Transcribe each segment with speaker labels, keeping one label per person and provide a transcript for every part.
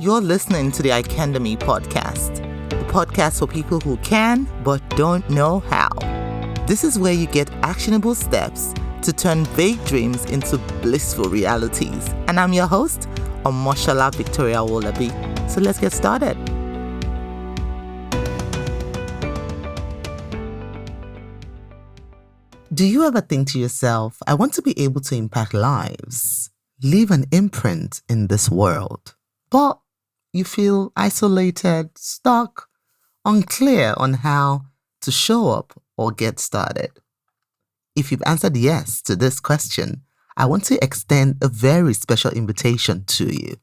Speaker 1: You're listening to the Icandemy Podcast, the podcast for people who can but don't know how. This is where you get actionable steps to turn vague dreams into blissful realities. And I'm your host, Omoshola Victoria Wolabi. So let's get started. Do you ever think to yourself, I want to be able to impact lives, leave an imprint in this world, but you feel isolated, stuck, unclear on how to show up or get started? If you've answered yes to this question, I want to extend a very special invitation to you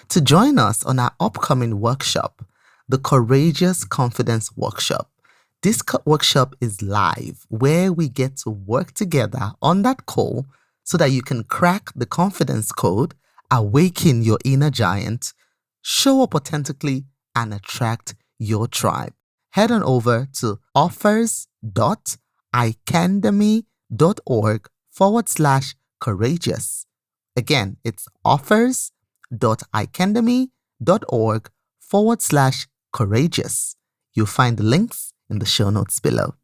Speaker 1: to join us on our upcoming workshop, the Courageous Confidence Workshop. This workshop is live, where we get to work together on that call so that you can crack the confidence code, awaken your inner giant, show up authentically, and attract your tribe. Head on over to offers.icandemy.org/courageous. Again, it's offers.icandemy.org/courageous. You'll find the links in the show notes below.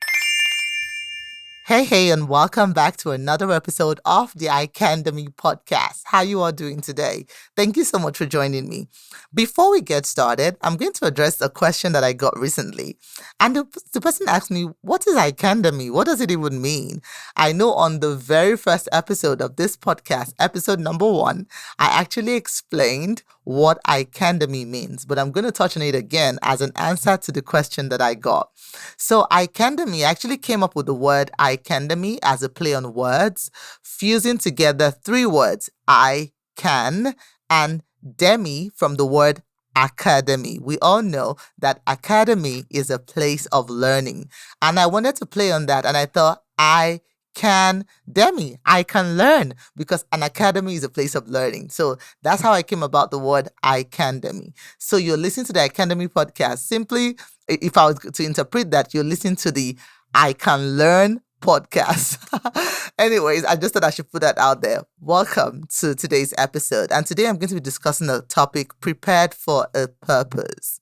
Speaker 1: Hey, and welcome back to another episode of the Icandemy Podcast. How you all doing today? Thank you so much for joining me. Before we get started, I'm going to address a question that I got recently. And the person asked me, what is Icandemy? What does it even mean? I know on the very first episode of this podcast, episode number 1, I actually explained what Icandemy means, but I'm going to touch on it again as an answer to the question that I got. So Icandemy actually came up with the word Icandemy as a play on words, fusing together 3 words, I can and demi from the word academy. We all know that academy is a place of learning. And I wanted to play on that, and I thought I can learn, because an academy is a place of learning. So that's how I came about the word Icandemy. So you're listening to the Icandemy Podcast. Simply, if I was to interpret that, you're listening to the I Can Learn podcast. Anyways, I just thought I should put that out there. Welcome to today's episode. And today I'm going to be discussing the topic, prepared for a purpose.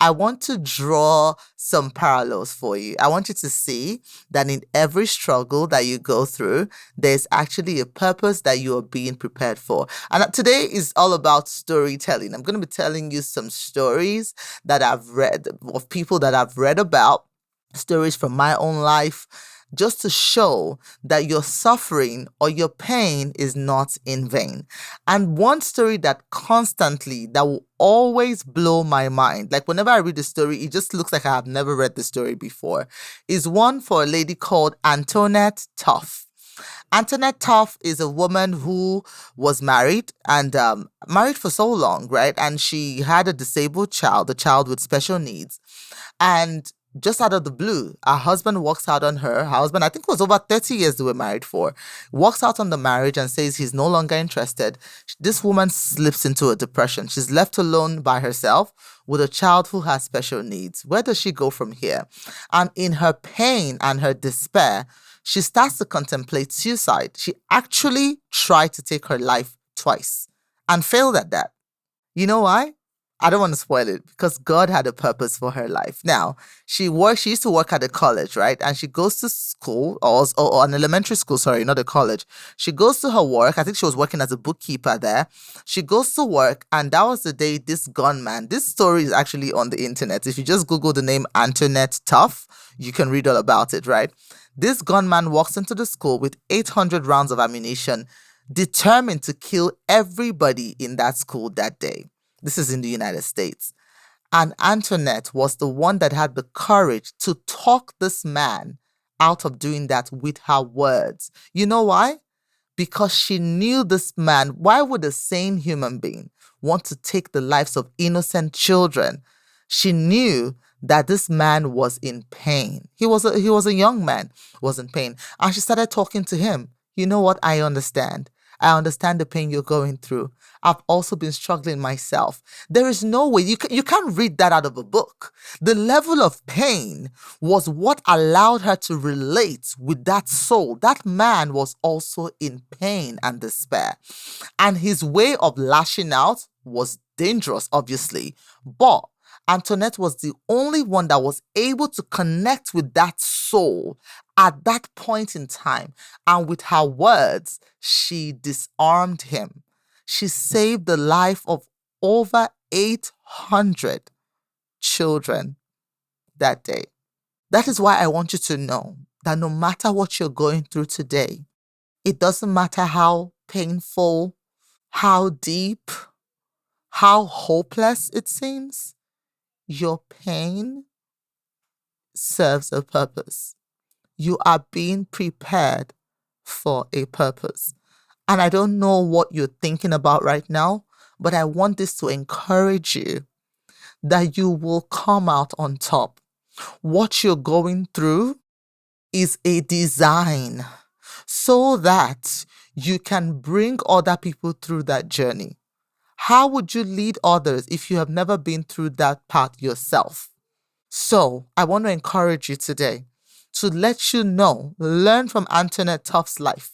Speaker 1: I want to draw some parallels for you. I want you to see that in every struggle that you go through, there's actually a purpose that you are being prepared for. And today is all about storytelling. I'm going to be telling you some stories that I've read, of people that I've read about, stories from my own life, just to show that your suffering or your pain is not in vain. And one story that will always blow my mind, like whenever I read the story, it just looks like I have never read the story before, is one for a lady called Antoinette Tuff. Antoinette Tuff is a woman who was married and married for so long, right? And she had a disabled child, a child with special needs. And just out of the blue, her husband walks out on her. Her husband, I think it was over 30 years they were married for, walks out on the marriage and says he's no longer interested. This woman slips into a depression. She's left alone by herself with a child who has special needs. Where does she go from here? And in her pain and her despair, she starts to contemplate suicide. She actually tried to take her life twice and failed at that. You know why? I don't want to spoil it, because God had a purpose for her life. Now, she used to work at a college, right? And she goes to school, or an elementary school, sorry, not a college. She goes to her work. I think she was working as a bookkeeper there. She goes to work, and that was the day this gunman, this story is actually on the internet. If you just Google the name Antoinette Tuff, you can read all about it, right? This gunman walks into the school with 800 rounds of ammunition, determined to kill everybody in that school that day. This is in the United States. And Antoinette was the one that had the courage to talk this man out of doing that with her words. You know why? Because she knew this man. Why would a sane human being want to take the lives of innocent children? She knew that this man was in pain. He was a young man, was in pain. And she started talking to him. You know what? I understand. I understand the pain you're going through. I've also been struggling myself. There is no way, you can't read that out of a book. The level of pain was what allowed her to relate with that soul. That man was also in pain and despair. And his way of lashing out was dangerous, obviously. But Antoinette was the only one that was able to connect with that soul at that point in time. And with her words, she disarmed him. She saved the life of over 800 children that day. That is why I want you to know that no matter what you're going through today, it doesn't matter how painful, how deep, how hopeless it seems, your pain serves a purpose. You are being prepared for a purpose. And I don't know what you're thinking about right now, but I want this to encourage you that you will come out on top. What you're going through is a design so that you can bring other people through that journey. How would you lead others if you have never been through that path yourself? So I want to encourage you today to let you know, learn from Antoinette Tuff's life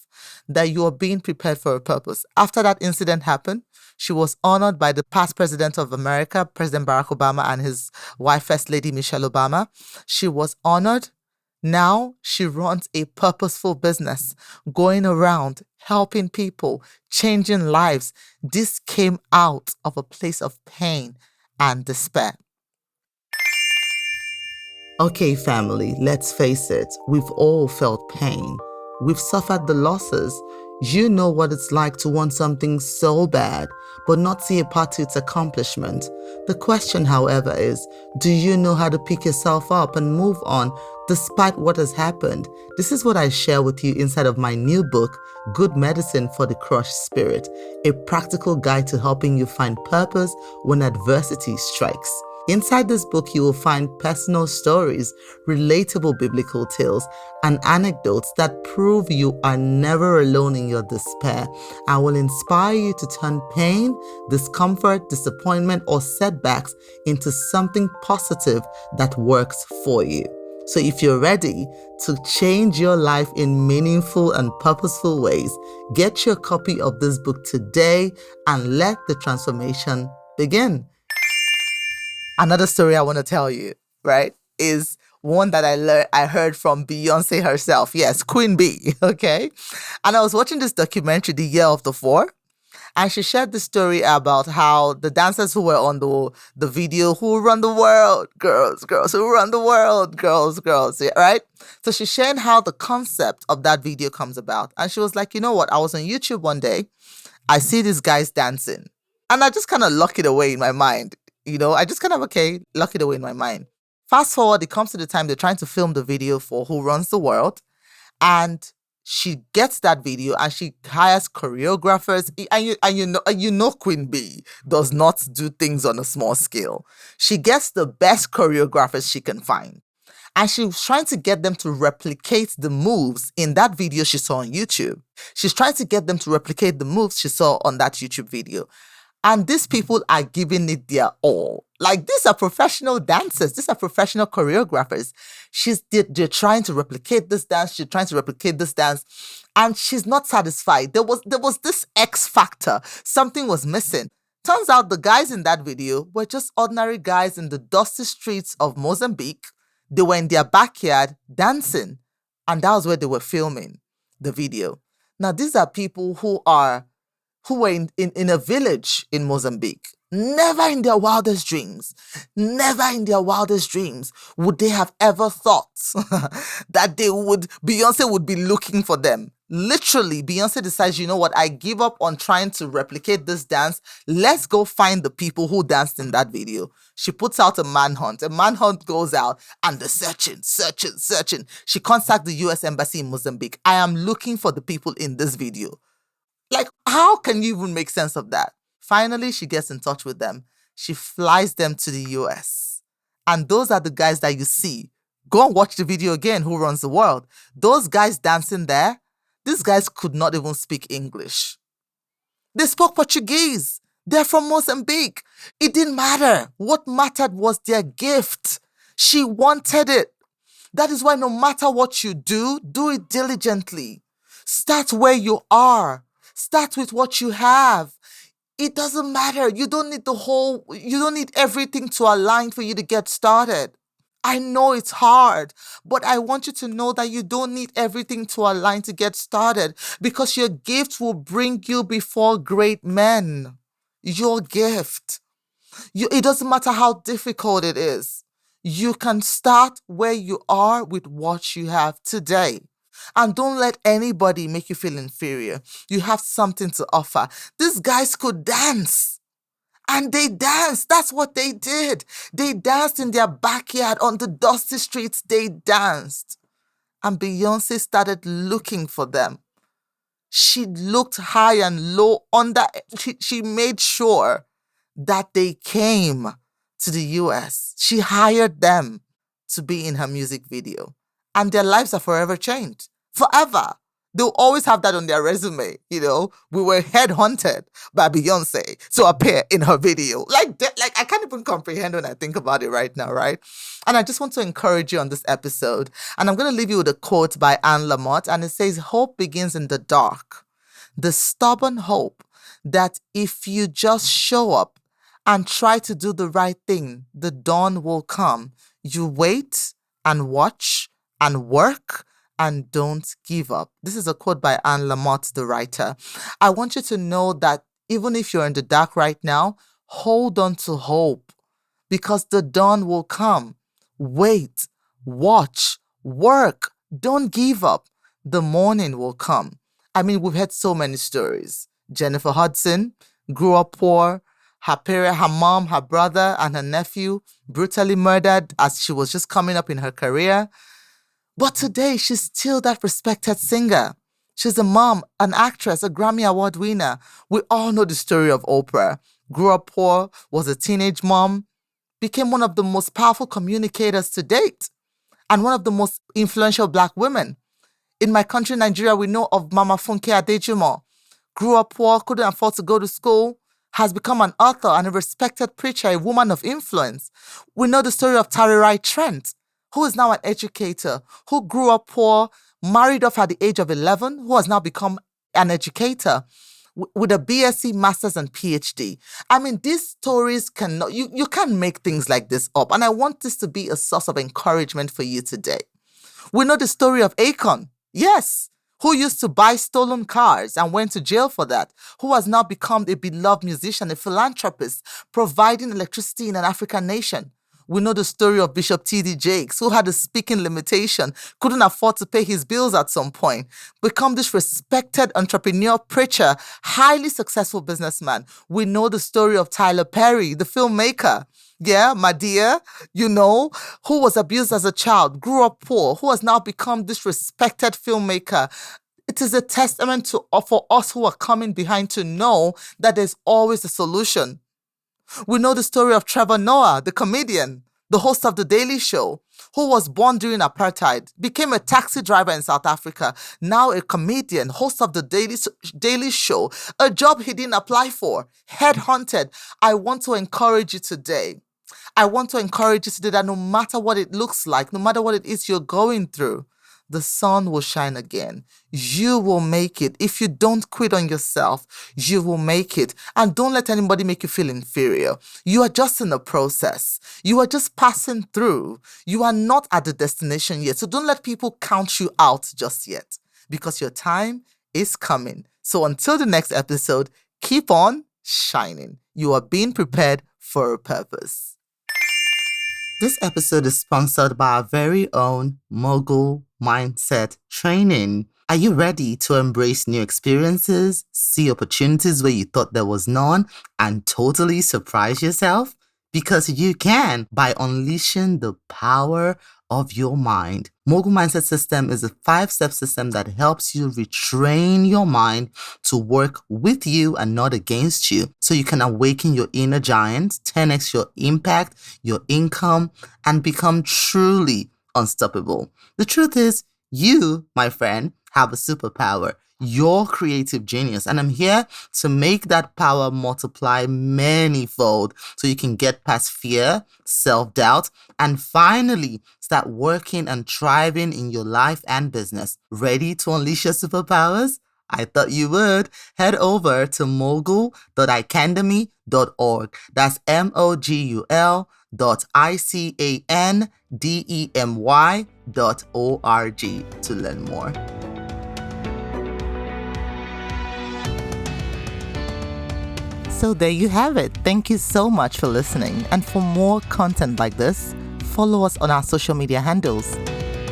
Speaker 1: that you are being prepared for a purpose. After that incident happened, she was honored by the past president of America, President Barack Obama, and his wife, First Lady Michelle Obama. She was honored. Now she runs a purposeful business, going around helping people, changing lives. This came out of a place of pain and despair. Okay, family, let's face it, we've all felt pain. We've suffered the losses. You know what it's like to want something so bad, but not see a path to its accomplishment. The question, however, is, do you know how to pick yourself up and move on despite what has happened? This is what I share with you inside of my new book, Good Medicine for the Crushed Spirit, a practical guide to helping you find purpose when adversity strikes. Inside this book, you will find personal stories, relatable biblical tales, and anecdotes that prove you are never alone in your despair and will inspire you to turn pain, discomfort, disappointment, or setbacks into something positive that works for you. So if you're ready to change your life in meaningful and purposeful ways, get your copy of this book today and let the transformation begin. Another story I want to tell you, right, is one that I heard from Beyonce herself. Yes, Queen Bee, okay? And I was watching this documentary, The Year of the Four, and she shared the story about how the dancers who were on the video, who run the world, girls, who run the world, girls, yeah, right? So she's sharing how the concept of that video comes about. And she was like, you know what? I was on YouTube one day. I see these guys dancing. And I just kind of lock it away in my mind. I just kind of, lock it away in my mind. Fast forward, it comes to the time they're trying to film the video for Who Runs the World. And she gets that video and she hires choreographers. And you know Queen Bee does not do things on a small scale. She gets the best choreographers she can find. And she was trying to get them to replicate the moves in that video she saw on YouTube. She's trying to get them to replicate the moves she saw on that YouTube video. And these people are giving it their all. Like, these are professional dancers. These are professional choreographers. They're trying to replicate this dance. She's trying to replicate this dance. And she's not satisfied. There was this X factor. Something was missing. Turns out the guys in that video were just ordinary guys in the dusty streets of Mozambique. They were in their backyard dancing. And that was where they were filming the video. Now, these are people who were in a village in Mozambique. Never in their wildest dreams would they have ever thought that Beyonce would be looking for them. Literally, Beyonce decides, you know what, I give up on trying to replicate this dance. Let's go find the people who danced in that video. She puts out a manhunt. A manhunt goes out and they're searching. She contacts the US Embassy in Mozambique. I am looking for the people in this video. Like, how can you even make sense of that? Finally, she gets in touch with them. She flies them to the US. And those are the guys that you see. Go and watch the video again, Who Runs the World. Those guys dancing there, these guys could not even speak English. They spoke Portuguese. They're from Mozambique. It didn't matter. What mattered was their gift. She wanted it. That is why no matter what you do it diligently. Start where you are. Start with what you have. It doesn't matter. You don't need you don't need everything to align for you to get started. I know it's hard, but I want you to know that you don't need everything to align to get started because your gift will bring you before great men. Your gift. It doesn't matter how difficult it is. You can start where you are with what you have today. And don't let anybody make you feel inferior. You have something to offer. These guys could dance. And they danced. That's what they did. They danced in their backyard on the dusty streets. They danced. And Beyonce started looking for them. She looked high and low under. She made sure that they came to the US. She hired them to be in her music video. And their lives are forever changed. Forever. They'll always have that on their resume. We were headhunted by Beyonce to appear in her video. Like I can't even comprehend when I think about it right now, right? And I just want to encourage you on this episode. And I'm going to leave you with a quote by Anne Lamott. And it says, "Hope begins in the dark. The stubborn hope that if you just show up and try to do the right thing, the dawn will come. You wait and watch and work and don't give up." This is a quote by Anne Lamott, the writer. I want you to know that even if you're in the dark right now, hold on to hope because the dawn will come. Wait, watch, work. Don't give up. The morning will come. I mean, we've heard so many stories. Jennifer Hudson grew up poor. Her mom, her brother, and her nephew brutally murdered as she was just coming up in her career. But today, she's still that respected singer. She's a mom, an actress, a Grammy Award winner. We all know the story of Oprah. Grew up poor, was a teenage mom, became one of the most powerful communicators to date, and one of the most influential Black women. In my country, Nigeria, we know of Mama Funke Adejumo. Grew up poor, couldn't afford to go to school, has become an author and a respected preacher, a woman of influence. We know the story of Tarirai Trent, who is now an educator, who grew up poor, married off at the age of 11, who has now become an educator with a BSc, Master's, and PhD. I mean, these stories you can't make things like this up. And I want this to be a source of encouragement for you today. We know the story of Akon. Yes, who used to buy stolen cars and went to jail for that, who has now become a beloved musician, a philanthropist, providing electricity in an African nation. We know the story of Bishop T.D. Jakes, who had a speaking limitation, couldn't afford to pay his bills at some point, become this respected entrepreneur, preacher, highly successful businessman. We know the story of Tyler Perry, the filmmaker. Yeah, my dear, who was abused as a child, grew up poor, who has now become this respected filmmaker. It is a testament for us who are coming behind to know that there's always a solution. We know the story of Trevor Noah, the comedian, the host of The Daily Show, who was born during apartheid, became a taxi driver in South Africa, now a comedian, host of The Daily Show, a job he didn't apply for, headhunted. I want to encourage you today. That no matter what it looks like, no matter what it is you're going through, the sun will shine again. You will make it. If you don't quit on yourself, you will make it. And don't let anybody make you feel inferior. You are just in the process. You are just passing through. You are not at the destination yet. So don't let people count you out just yet, because your time is coming. So until the next episode, keep on shining. You are being prepared for a purpose. This episode is sponsored by our very own Mogul Mindset Training. Are you ready to embrace new experiences, see opportunities where you thought there was none, and totally surprise yourself? Because you can by unleashing the power of your mind. Mogul Mindset System is a 5-step system that helps you retrain your mind to work with you and not against you, so you can awaken your inner giant, 10x your impact, your income, and become truly unstoppable. The truth is, you, my friend, have a superpower, your creative genius, and I'm here to make that power multiply manyfold so you can get past fear, self-doubt, and finally start working and thriving in your life and business. Ready to unleash your superpowers? I thought you would. Head over to mogul.icandemy.org. That's mogul.icandemy.org to learn more. So there you have it. Thank you so much for listening. And for more content like this, follow us on our social media handles.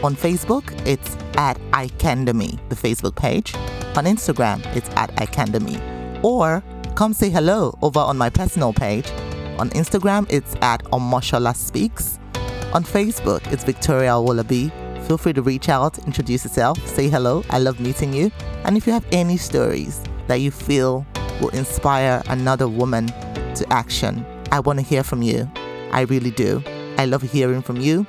Speaker 1: On Facebook, it's at Icandemy, the Facebook page. On Instagram, it's at Icandemy. Or come say hello over on my personal page. On Instagram, it's at Omoshola Speaks. On Facebook, it's Victoria Wolabi. Feel free to reach out, introduce yourself, say hello. I love meeting you. And if you have any stories that you feel will inspire another woman to action, I want to hear from you. I really do. I love hearing from you.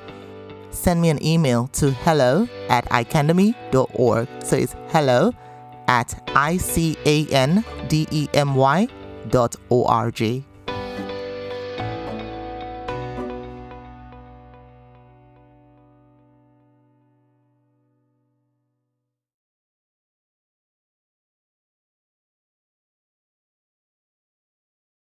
Speaker 1: Send me an email to hello@icandemy.org. So it's hello@icandemy.org.